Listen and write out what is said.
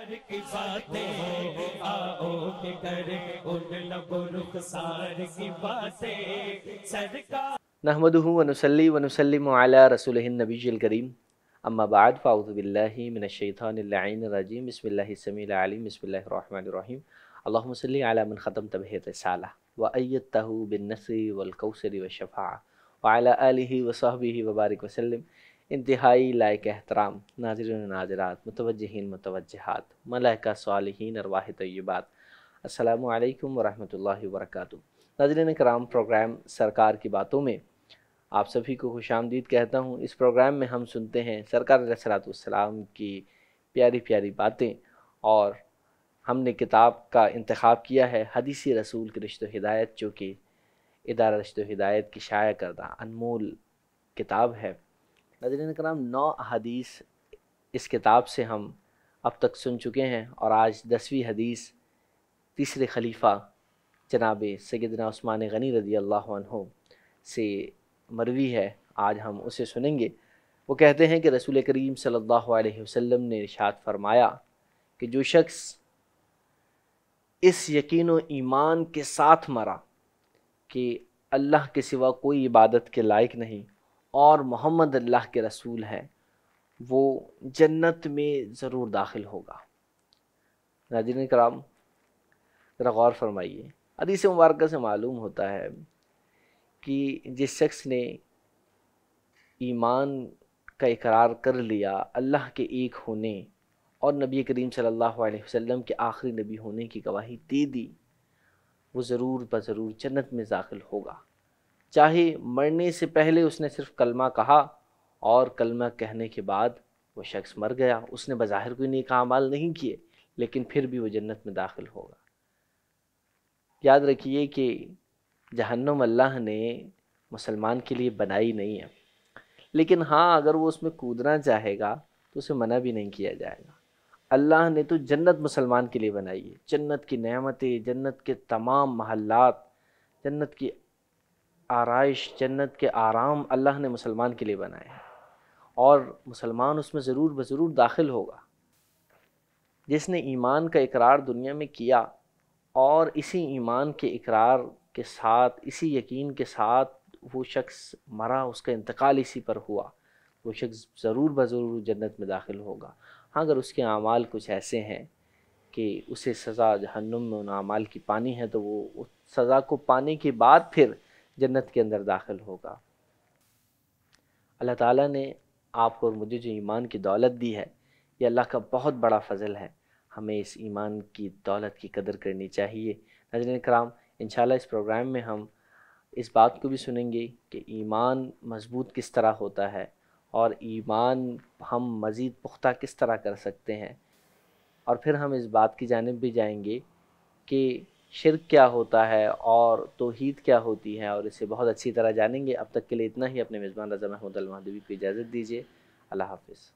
کی باتیں آؤ کہ کریں ان لب رخسار کی باتیں سرکار نحمده ونصلي ونسلم على رسوله النبي الكريم اما بعد فاعوذ بالله من الشيطان اللعين الرجيم بسم الله السميع العليم بسم الله الرحمن الرحيم اللهم صل على من ختمت به الرسالة وأيدته بالنصر والكوثر والشفاعة وعلى آله وصحبه وبارك وسلم۔ انتہائی لائق احترام ناظرین و ناظرات، متوجہین متوجہات، ملائکہ صالحین، ارواح طیبات، السلام علیکم ورحمۃ اللہ وبرکاتہ۔ ناظرین کرام، پروگرام سرکار کی باتوں میں آپ سبھی کو خوش آمدید کہتا ہوں۔ اس پروگرام میں ہم سنتے ہیں سرکار علیہ الصلوۃ والسلام کی پیاری پیاری باتیں، اور ہم نے کتاب کا انتخاب کیا ہے حدیث رسول کی رشد و ہدایت، جو کہ ادارہ رشد و ہدایت کی شائع کردہ انمول کتاب ہے۔ ناظرین کرام، 9 احادیث اس کتاب سے ہم اب تک سن چکے ہیں، اور آج 10ویں حدیث تیسرے خلیفہ جناب سیدنا عثمان غنی رضی اللہ عنہ سے مروی ہے۔ آج ہم اسے سنیں گے۔ وہ کہتے ہیں کہ رسول کریم صلی اللہ علیہ وسلم نے ارشاد فرمایا کہ جو شخص اس یقین و ایمان کے ساتھ مرا کہ اللہ کے سوا کوئی عبادت کے لائق نہیں اور محمد اللہ کے رسول ہے، وہ جنت میں ضرور داخل ہوگا۔ ناظرین کرام، ذرا غور فرمائیے، حدیث مبارکہ سے معلوم ہوتا ہے کہ جس شخص نے ایمان کا اقرار کر لیا، اللہ کے ایک ہونے اور نبی کریم صلی اللہ علیہ وسلم کے آخری نبی ہونے کی گواہی دے دی، وہ ضرور بضرور جنت میں داخل ہوگا، چاہے مرنے سے پہلے اس نے صرف کلمہ کہا اور کلمہ کہنے کے بعد وہ شخص مر گیا، اس نے بظاہر کوئی نیک اعمال نہیں کیے، لیکن پھر بھی وہ جنت میں داخل ہوگا۔ یاد رکھیے کہ جہنم اللہ نے مسلمان کے لیے بنائی نہیں ہے، لیکن ہاں اگر وہ اس میں کودنا چاہے گا تو اسے منع بھی نہیں کیا جائے گا۔ اللہ نے تو جنت مسلمان کے لیے بنائی ہے، جنت کی نعمتیں، جنت کے تمام محلات، جنت کی آرائش، جنت کے آرام اللہ نے مسلمان کے لیے بنائے ہیں، اور مسلمان اس میں ضرور بضرور داخل ہوگا۔ جس نے ایمان کا اقرار دنیا میں کیا اور اسی ایمان کے اقرار کے ساتھ، اسی یقین کے ساتھ وہ شخص مرا، اس کا انتقال اسی پر ہوا، وہ شخص ضرور بضرور جنت میں داخل ہوگا۔ ہاں اگر اس کے اعمال کچھ ایسے ہیں کہ اسے سزا جہنم میں ان اعمال کی پانی ہے، تو وہ اس سزا کو پانے کے بعد پھر جنت کے اندر داخل ہوگا۔ اللہ تعالیٰ نے آپ کو اور مجھے جو ایمان کی دولت دی ہے، یہ اللہ کا بہت بڑا فضل ہے، ہمیں اس ایمان کی دولت کی قدر کرنی چاہیے۔ ناظرین کرام، انشاءاللہ اس پروگرام میں ہم اس بات کو بھی سنیں گے کہ ایمان مضبوط کس طرح ہوتا ہے، اور ایمان ہم مزید پختہ کس طرح کر سکتے ہیں، اور پھر ہم اس بات کی جانب بھی جائیں گے کہ شرک کیا ہوتا ہے اور توحید کیا ہوتی ہے، اور اسے بہت اچھی طرح جانیں گے۔ اب تک کے لیے اتنا ہی۔ اپنے میزبان رضا محمود المہدوی کو اجازت دیجیے۔ اللہ حافظ۔